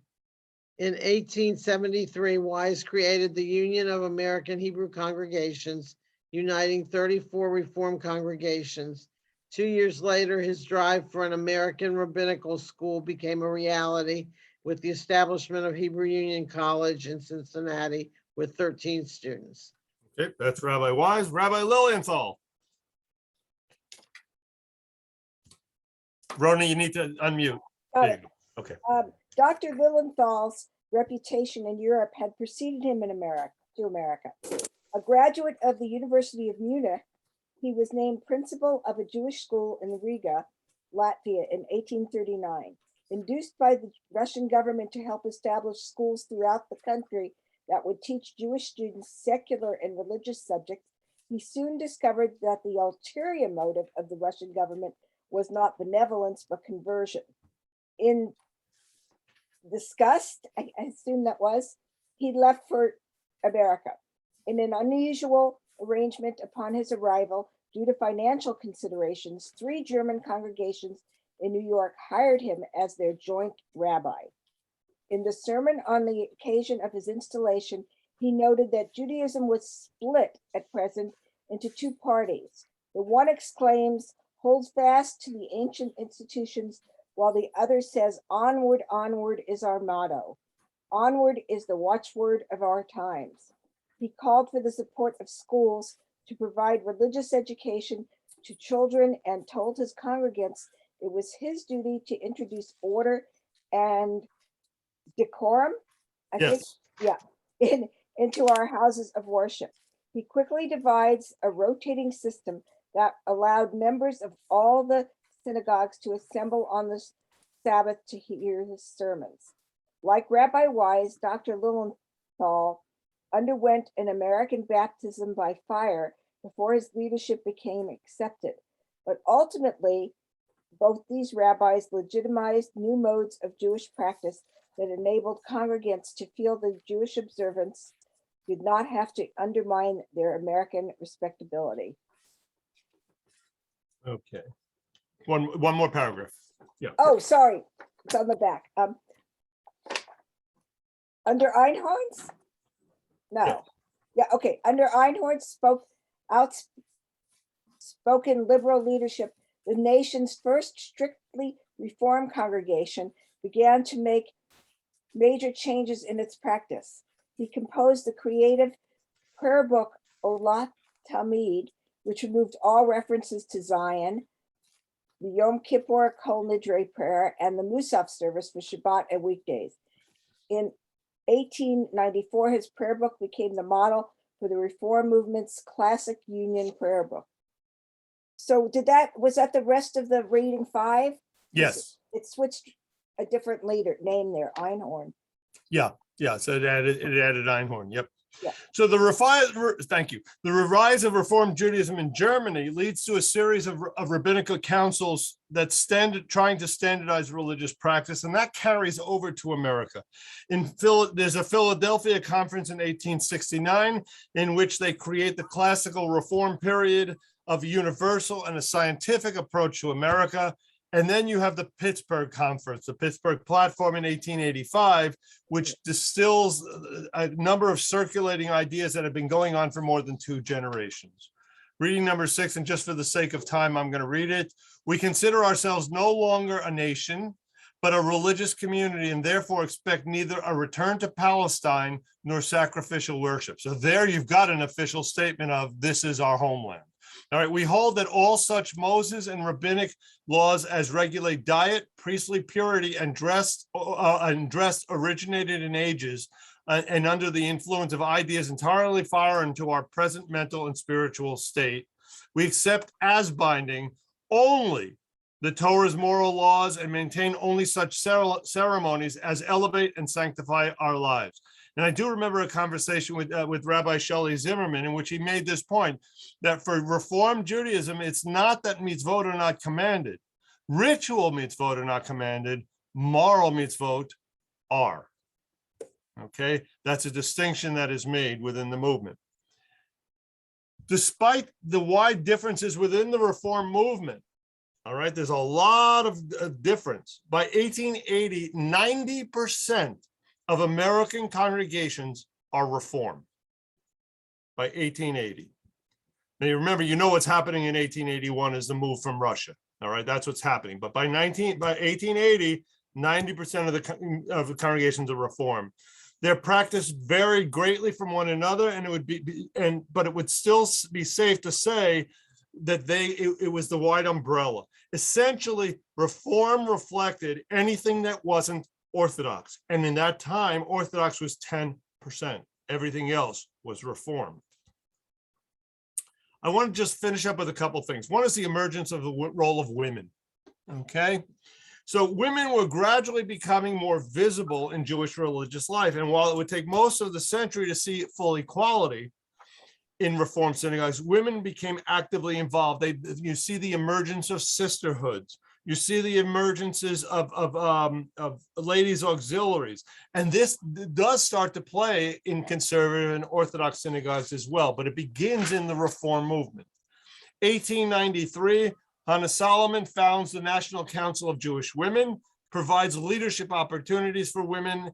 In 1873, Wise created the Union of American Hebrew Congregations, uniting 34 Reform congregations. 2 years later, his drive for an American rabbinical school became a reality with the establishment of Hebrew Union College in Cincinnati, with 13 students. Okay, that's Rabbi Wise. Rabbi Lilienthal. Rona, you need to unmute. Got There it. you go. Okay. Dr. Lilienthal's reputation in Europe had preceded him in America. A graduate of the University of Munich, he was named principal of a Jewish school in Riga, Latvia in 1839. Induced by the Russian government to help establish schools throughout the country that would teach Jewish students secular and religious subjects, he soon discovered that the ulterior motive of the Russian government was not benevolence, but conversion. In disgust, I assume that was, he left for America. In an unusual arrangement upon his arrival, due to financial considerations, 3 German congregations in New York hired him as their joint rabbi. In the sermon on the occasion of his installation, he noted that Judaism was split at present into 2 parties. The one exclaims, holds fast to the ancient institutions, while the other says, onward, onward is our motto. Onward is the watchword of our times. He called for the support of schools to provide religious education to children and told his congregants it was his duty to introduce order and decorum, I think, into our houses of worship. He quickly divides a rotating system that allowed members of all the synagogues to assemble on the Sabbath to hear his sermons. Like Rabbi Wise, Dr. Lilienthal underwent an American baptism by fire before his leadership became accepted. But ultimately, both these rabbis legitimized new modes of Jewish practice that enabled congregants to feel the Jewish observance did not have to undermine their American respectability. Okay. One more paragraph. Yeah. Oh, sorry, it's on the back. Under Einhorn's? No. Yeah. Yeah, okay. Under Einhorn's outspoken liberal leadership, the nation's first strictly reform congregation began to make major changes in its practice. He composed the creative prayer book Olat Talmid, which removed all references to Zion, the Yom Kippur Kol Nidre prayer, and the Musaf service for Shabbat and weekdays. In 1894, his prayer book became the model for the Reform movement's classic Union prayer book. So was that the rest of the reading 5? Yes. It switched a different name there, Einhorn. Yeah. So it added Einhorn. Yep. Yeah. So the rise of Reform Judaism in Germany leads to a series of rabbinical councils that trying to standardize religious practice, and that carries over to America. There's a Philadelphia conference in 1869 in which they create the classical Reform period of a universal and a scientific approach to America. And then you have the Pittsburgh Conference, the Pittsburgh Platform in 1885, which distills a number of circulating ideas that have been going on for more than 2 generations. Reading number 6, and just for the sake of time, I'm going to read it. We consider ourselves no longer a nation, but a religious community, and therefore expect neither a return to Palestine nor sacrificial worship. So there you've got an official statement of this is our homeland. All right, we hold that all such Moses and rabbinic laws as regulate diet, priestly purity, and dress originated in ages and under the influence of ideas entirely foreign to our present mental and spiritual state. We accept as binding only the Torah's moral laws and maintain only such ceremonies as elevate and sanctify our lives. And I do remember a conversation with Rabbi Shelley Zimmerman in which he made this point that for Reform Judaism, it's not that mitzvot are not commanded. Ritual mitzvot are not commanded. Moral mitzvot are. Okay, that's a distinction that is made within the movement. Despite the wide differences within the Reform movement, all right, there's a lot of difference. By 1880, 90% of American congregations are Reform. By 1880. Now you remember, you know what's happening in 1881 is the move from Russia. All right, that's what's happening. But by 1880, 90% of the congregations are Reform. Their practice varied greatly from one another, and it would but it would still be safe to say that it was the wide umbrella. Essentially, Reform reflected anything that wasn't Orthodox, and in that time, Orthodox was 10%. Everything else was Reform. I want to just finish up with a couple things. One is the emergence of the role of women. Okay. So women were gradually becoming more visible in Jewish religious life. And while it would take most of the century to see full equality in Reform synagogues, women became actively involved. You see the emergence of sisterhoods. You see the emergences of ladies' auxiliaries. And this does start to play in conservative and Orthodox synagogues as well, but it begins in the Reform movement. 1893, Hannah Solomon founds the National Council of Jewish Women, provides leadership opportunities for women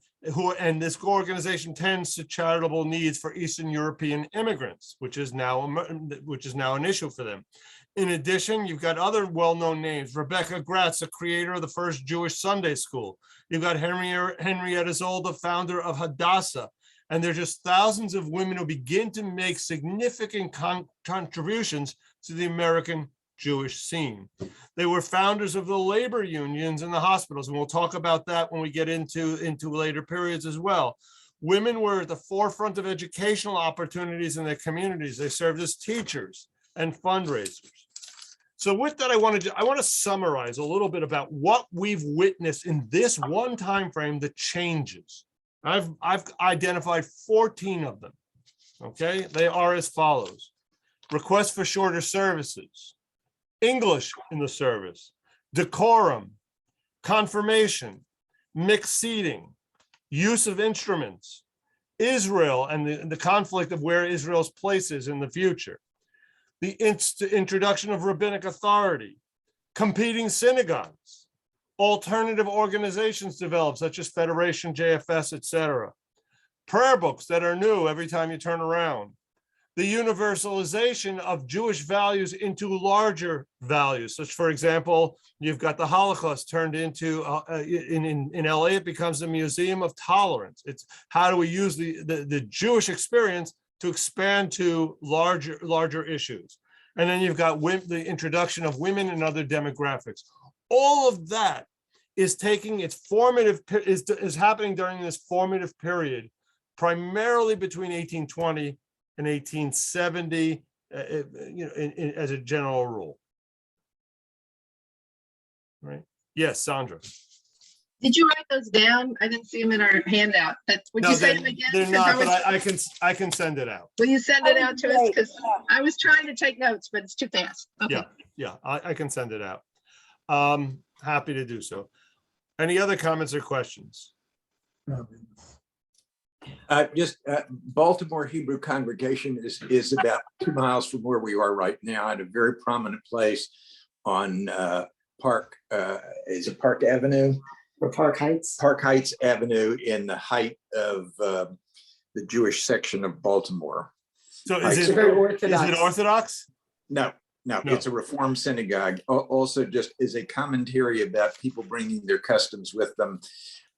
and this organization tends to charitable needs for Eastern European immigrants, which is now an issue for them. In addition, you've got other well-known names. Rebecca Gratz, the creator of the first Jewish Sunday school. You've got Henrietta Zoll, the founder of Hadassah. And there's just thousands of women who begin to make significant contributions to the American Jewish scene. They were founders of the labor unions and the hospitals, and we'll talk about that when we get into later periods as well. Women were at the forefront of educational opportunities in their communities. They served as teachers and fundraisers. So with that, I want to summarize a little bit about what we've witnessed in this one time frame, the changes. I've identified 14 of them. Okay, they are as follows: requests for shorter services, English in the service, decorum, confirmation, mixed seating, use of instruments, Israel and the conflict of where Israel's place is in the future, the introduction of rabbinic authority, competing synagogues, alternative organizations developed, such as Federation, JFS, etc., prayer books that are new every time you turn around, the universalization of Jewish values into larger values, such, for example, you've got the Holocaust turned into, in LA, it becomes a museum of tolerance. It's how do we use the Jewish experience to expand to larger issues. And then you've got the introduction of women and other demographics. All of that is taking its is happening during this formative period, primarily between 1820 and 1870, as a general rule. Right? Yes, Sandra. Did you write those down? I didn't see them in our handout. Would you say them again? They're 'Cause not, but I can send it out. Will you send it out to us? Great, Because I was trying to take notes, but it's too fast. Okay. Yeah, I can send it out. Happy to do so. Any other comments or questions? Baltimore Hebrew Congregation is about 2 miles from where we are right now, at a very prominent place on Park Avenue? For Park Heights? Park Heights Avenue, in the height of the Jewish section of Baltimore. So Right. is It's it Orthodox. Orthodox? No, it's a Reform synagogue. Also, just as a commentary about people bringing their customs with them,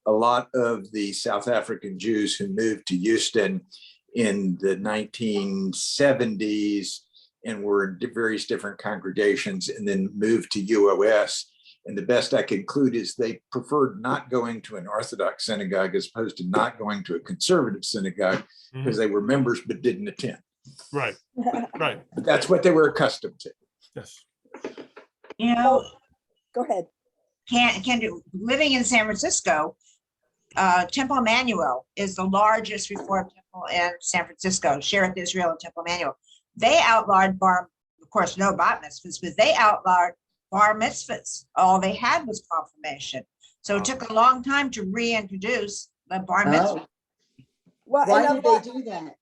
a lot of the South African Jews who moved to Houston in the 1970s and were in various different congregations and then moved to UOS. And the best I can conclude is they preferred not going to an Orthodox synagogue as opposed to not going to a conservative synagogue, because they were members but didn't attend. Right, right. But that's what they were accustomed to. Yes. You know, Go ahead. living in San Francisco, Temple Emmanuel is the largest Reform temple in San Francisco, Shereth Israel and Temple Emmanuel. They outlawed of course, no bat mitzvahs, but they outlawed bar mitzvahs. All they had was confirmation. So it took a long time to reintroduce the bar mitzvah. Well, Why and did they do that?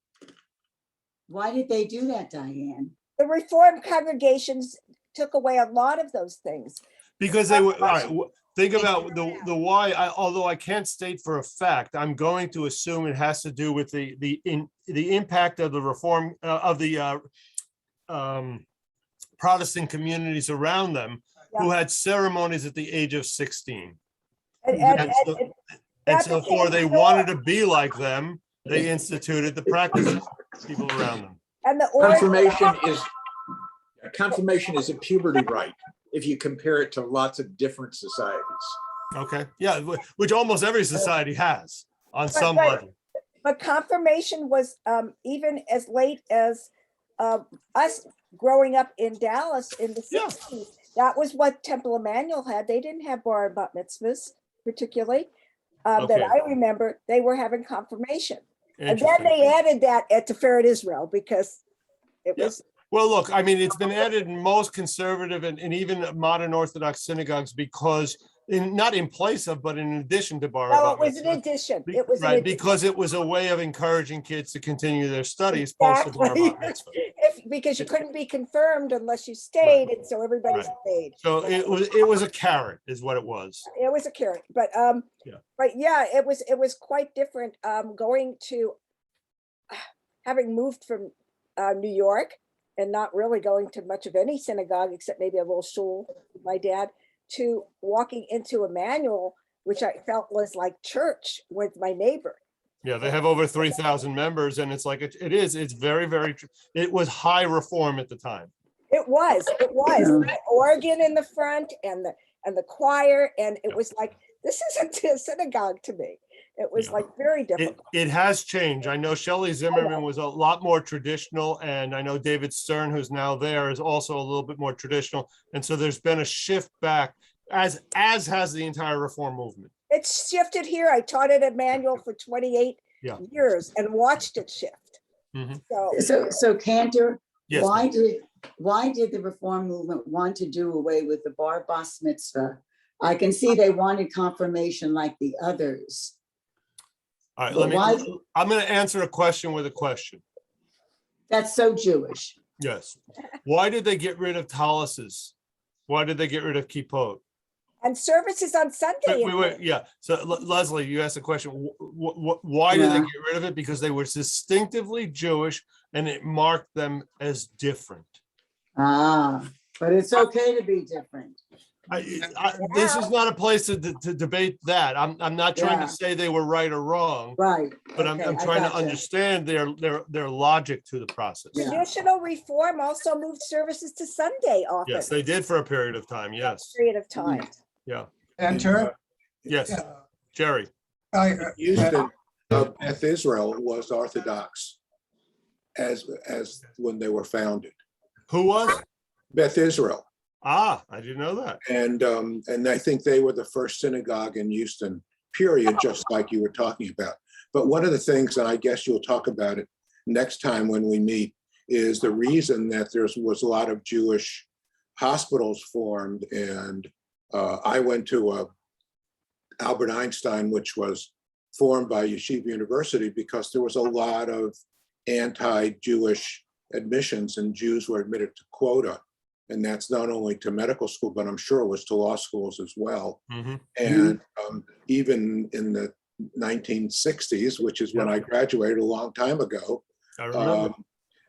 Why did they do that, Diane? the Reformed congregations took away a lot of those things. Because they were, all right, think about the why, although I can't state for a fact, I'm going to assume it has to do with the impact of the Reform, of the Protestant communities around them who had ceremonies at the age of 16. And And That so became for they the wanted norm. to be like them, they instituted the practices, people around them. And the origin, Confirmation is a puberty rite if you compare it to lots of different societies. Okay, yeah, which almost every society has on some level. but confirmation was even as late as us growing up in Dallas in the Yeah. 60s. That was what Temple Emmanuel had. They didn't have bar and bat mitzvahs particularly. That Okay. I remember, they were having confirmation. And then Interesting. they added that at Tiferet Israel because it Yeah. was, Well, look, I mean, it's been added in most conservative and even modern Orthodox synagogues because not in place of, but in addition to bar. no, bat it was an mitzvah. addition. It was an Right, addition. because it was a way of encouraging kids to continue their studies post the bar Exactly. bat mitzvah. Because you couldn't be confirmed unless you stayed, and so everybody Right. stayed. So it was a carrot is what it was. It was a carrot, but Yeah. it was quite different. Going to having moved from New York and not really going to much of any synagogue except maybe a little shul, with my dad, to walking into Emmanuel, which I felt was like church with my neighbor. Yeah, they have over 3,000 members, and it's like it's very, very. It was high reform at the time. It was the organ in the front and the choir, and it was like, this isn't a synagogue to me. It was Yeah. like very It, difficult. it has changed. I know Shelley Zimmerman was a lot more traditional, and I know David Stern, who's now there, is also a little bit more traditional. And so there's been a shift back, as has the entire reform movement. It's shifted here. I taught at Emmanuel for 28 Yeah. years and watched it shift. Mhm. So Cantor, Yes, why did the reform movement want to do away with the bar bas mitzvah? I can see they wanted confirmation like the others. all right. but I'm going to answer a question with a question. That's so Jewish. Yes. Why did they get rid of taluses? Why did they get rid of kippot? And services on Sunday. Yeah. So Leslie, you asked the question. Why did they Yeah. get rid of it? Because they were distinctively Jewish, and it marked them as different. But it's okay to be different. This is not a place to debate that. I'm not trying Yeah. to say they were right or wrong, Right. but okay, I'm I trying to gotcha. understand their logic to the process. Yeah. Traditional reform also moved services to Sunday often. Yes, they did for a period of time. Yes. Period of time. Yeah. Enter. Yes. Jerry. Houston, Beth Israel was Orthodox as when they were founded. Who was? Beth Israel. I didn't know that. And I think they were the first synagogue in Houston, period, just like you were talking about. But one of the things, and I guess you'll talk about it next time when we meet, is the reason that there was a lot of Jewish hospitals formed. And I went to Albert Einstein, which was formed by Yeshiva University, because there was a lot of anti-Jewish admissions, and Jews were admitted to quota. And that's not only to medical school, but I'm sure it was to law schools as well. Mhm. And even in the 1960s, which is when I graduated a long time ago, I remember.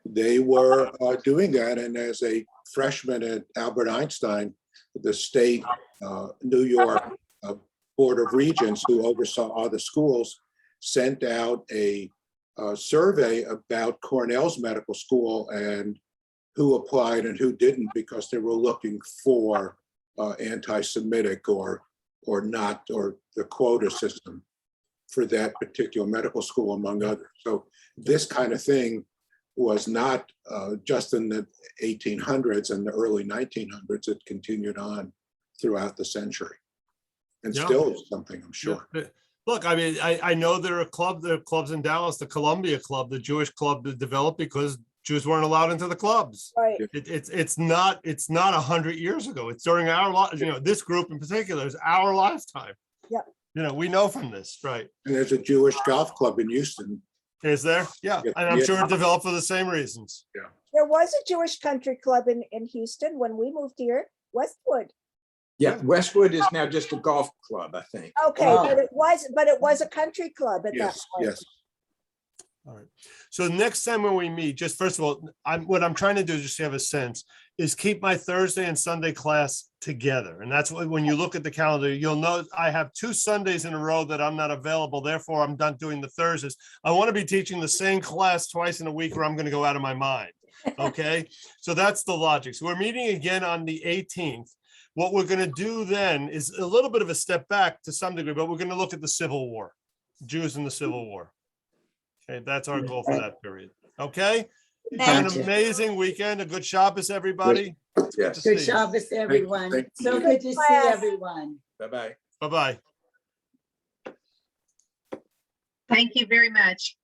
they were doing that. And as a freshman at Albert Einstein, the state New York Board of Regents, who oversaw all the schools, sent out a survey about Cornell's medical school and who applied and who didn't, because they were looking for anti-Semitic or not, or the quota system for that particular medical school, among others. So this kind of thing was not just in the 1800s and the early 1900s. It continued on throughout the century, and Yeah. still is something, I'm sure. Yeah. Look, I mean, I know there are clubs in Dallas, the Columbia Club, the Jewish club that developed because Jews weren't allowed into the clubs. Right. It's not 100 years ago. It's during our life. This group in particular is our lifetime. Yeah. We know from this, right? And there's a Jewish golf club in Houston. Is there? Yeah, Yeah. and I'm Yeah. sure it developed for the same reasons. There was a Jewish country club in Houston when we moved here, Westwood. Yeah, Westwood is now just a golf club, I think. Okay, Wow. but it was a country club at that Yes, point. yes. All right. So next time when we meet, just first of all, what I'm trying to do is just to have a sense is keep my Thursday and Sunday class together. And that's what, when you look at the calendar, you'll know I have 2 Sundays in a row that I'm not available. Therefore, I'm done doing the Thursdays. I want to be teaching the same class twice in a week, or I'm going to go out of my mind. Okay. So that's the logic. So we're meeting again on the 18th. What we're going to do then is a little bit of a step back to some degree, but we're going to look at the Civil War, Jews in the Civil War. Okay, that's our goal for that period. Okay, have an Gotcha. amazing weekend. A good Shabbos, everybody. Yes. Good Shabbos, everyone. Thank So you. good to see everyone. Bye-bye. Bye-bye. Thank you very much.